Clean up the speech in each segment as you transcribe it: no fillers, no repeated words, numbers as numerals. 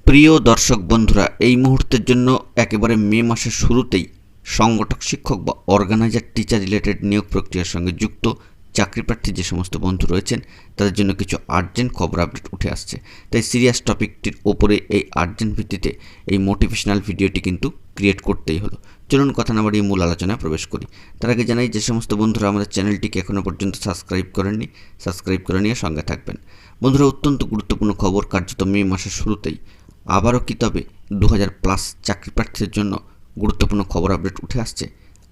প্রিয় দর্শক বন্ধুরা, এই মুহূর্তের জন্য একেবারে মে মাসের শুরুতেই সংগঠক শিক্ষক বা অর্গানাইজার টিচার রিলেটেড নিয়োগ প্রক্রিয়ার সঙ্গে যুক্ত চাকরিপ্রার্থী যে সমস্ত বন্ধু রয়েছেন তাদের জন্য কিছু আর্জেন্ট খবর আপডেট উঠে আসছে। তাই সিরিয়াস টপিকটির ওপরে এই আর্জেন্ট ভিত্তিতে এই মোটিভেশনাল ভিডিওটি কিন্তু ক্রিয়েট করতেই হলো। চলুন কথা না বাড়িয়ে মূল আলোচনায় প্রবেশ করি। তার আগে জানাই, যে সমস্ত বন্ধুরা আমাদের চ্যানেলটিকে এখনও পর্যন্ত সাবস্ক্রাইব করেননি, সাবস্ক্রাইব করে নিয়ে সঙ্গে থাকবেন। বন্ধুরা, অত্যন্ত গুরুত্বপূর্ণ খবর, কার্যত মে মাসের শুরুতেই আবারও কি তবে 2000+ চাকরি প্রার্থীদের জন্য গুরুত্বপূর্ণ খবর আপডেট উঠে আসছে।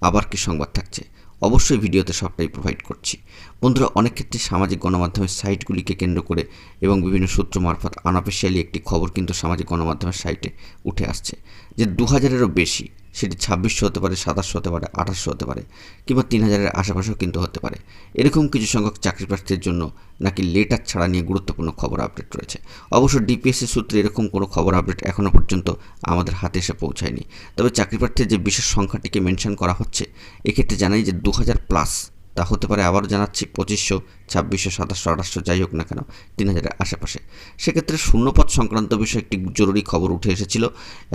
আবার কি সংবাদ থাকছে, অবশ্যই ভিডিওতে সবটাই প্রোভাইড করছি। বন্ধুরা, অনেক ক্ষেত্রে সামাজিক গণমাধ্যমের সাইটগুলিকে কেন্দ্র করে এবং বিভিন্ন সূত্র মারফত আনঅফিসিয়ালি একটি খবর কিন্তু সামাজিক গণমাধ্যমের সাইটে উঠে আসছে যে 2000-এরও বেশি, সেটি 2600 হতে পারে, 2700 হতে পারে, 2800 হতে পারে, কিংবা 3000-এর আশেপাশেও কিন্তু হতে পারে। এরকম কিছু সংখ্যক চাকরি প্রার্থীদের জন্য নাকি লেটার ছাড়া নিয়ে গুরুত্বপূর্ণ খবর আপডেট রয়েছে। অবশ্য ডিপিএসসি সূত্রে এরকম কোনো খবর আপডেট এখনও পর্যন্ত আমাদের হাতে এসে পৌঁছায়নি। তবে চাকরি প্রার্থীর যে বিশেষ সংখ্যাটিকে মেনশন করা হচ্ছে, এক্ষেত্রে জানাই যে 2000+, তা হতে পারে আবারও জানাচ্ছি 2500, 2600, 2700, 2800, যাই হোক না কেন 3000-এর আশেপাশে। সেক্ষেত্রে শূন্যপদ সংক্রান্ত বিষয়ে একটি জরুরি খবর উঠে এসেছিল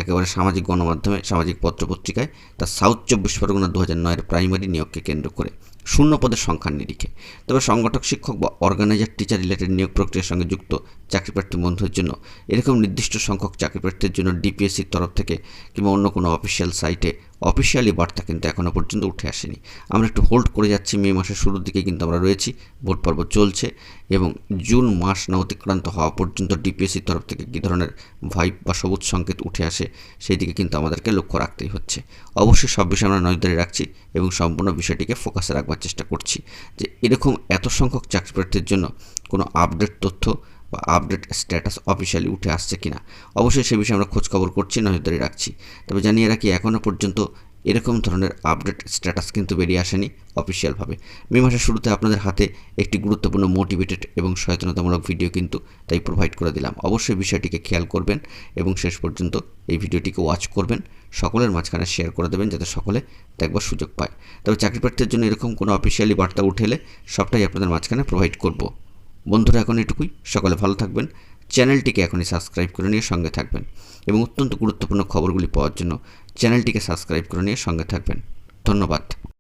একেবারে সামাজিক গণমাধ্যমে, সামাজিক পত্রপত্রিকায়, তা সাউথ 24 পরগনা 2009-এর প্রাইমারি নিয়োগকে কেন্দ্র করে শূন্যপদের সংখ্যার নিরিখে। তবে সংগঠক শিক্ষক বা অর্গানাইজার টিচার রিলেটেড নিয়োগ প্রক্রিয়ার সঙ্গে যুক্ত চাকরিপ্রার্থী বন্ধুদের জন্য এরকম নির্দিষ্ট সংখ্যক চাকরিপ্রার্থীর জন্য ডিপিএসসির তরফ থেকে কিংবা অন্য কোনো অফিসিয়াল সাইটে অফিসিয়ালি বার্তা কিন্তু এখনও পর্যন্ত উঠে আসেনি। আমরা একটু হোল্ড করে যাচ্ছি, মে মাসের শুরুর দিকে কিন্তু আমরা রয়েছি, ভোট পর্ব চলছে এবং জুন মাস না অতিক্রান্ত হওয়া পর্যন্ত ডিপিএসসির তরফ থেকে কী ধরনের ভাইব বা সবুজ সংকেত উঠে আসে সেই দিকে কিন্তু আমাদেরকে লক্ষ্য রাখতেই হচ্ছে। অবশ্যই সব বিষয়ে আমরা নজরে রাখছি এবং সম্পূর্ণ বিষয়টিকে ফোকাসে রাখবার চেষ্টা করছি যে এরকম এত সংখ্যক চাকরিপ্রার্থীর জন্য কোনো আপডেট তথ্য বা আপডেট স্ট্যাটাস অফিসিয়ালি উঠে আসছে কিনা। অবশ্যই সে বিষয়ে আমরা খোঁজখবর করছি, নজরদারি রাখছি। তবে জানিয়ে রাখি, এখনও পর্যন্ত এরকম ধরনের আপডেট স্ট্যাটাস কিন্তু বেরিয়ে আসেনি অফিসিয়ালভাবে। মে মাসের শুরুতে আপনাদের হাতে একটি গুরুত্বপূর্ণ মোটিভেটেড এবং সচেতনতামূলক ভিডিও কিন্তু তাই প্রোভাইড করে দিলাম। অবশ্যই বিষয়টিকে খেয়াল করবেন এবং শেষ পর্যন্ত এই ভিডিওটিকে ওয়াচ করবেন, সকলের মাঝখানে শেয়ার করে দেবেন যাতে সকলে দেখবার সুযোগ পায়। তবে চাকরিপ্রার্থীর জন্য এরকম কোনো অফিসিয়ালি বার্তা উঠে এলে সবটাই আপনাদের মাঝখানে প্রোভাইড করব। বন্ধুরা, এখন এটুকুই। সকলে ভালো থাকবেন, চ্যানেলটিকে এখনই সাবস্ক্রাইব করে নিয়ে সঙ্গে থাকবেন এবং অত্যন্ত গুরুত্বপূর্ণ খবরগুলি পাওয়ার জন্য চ্যানেলটিকে সাবস্ক্রাইব করে নিয়ে সঙ্গে থাকবেন। ধন্যবাদ।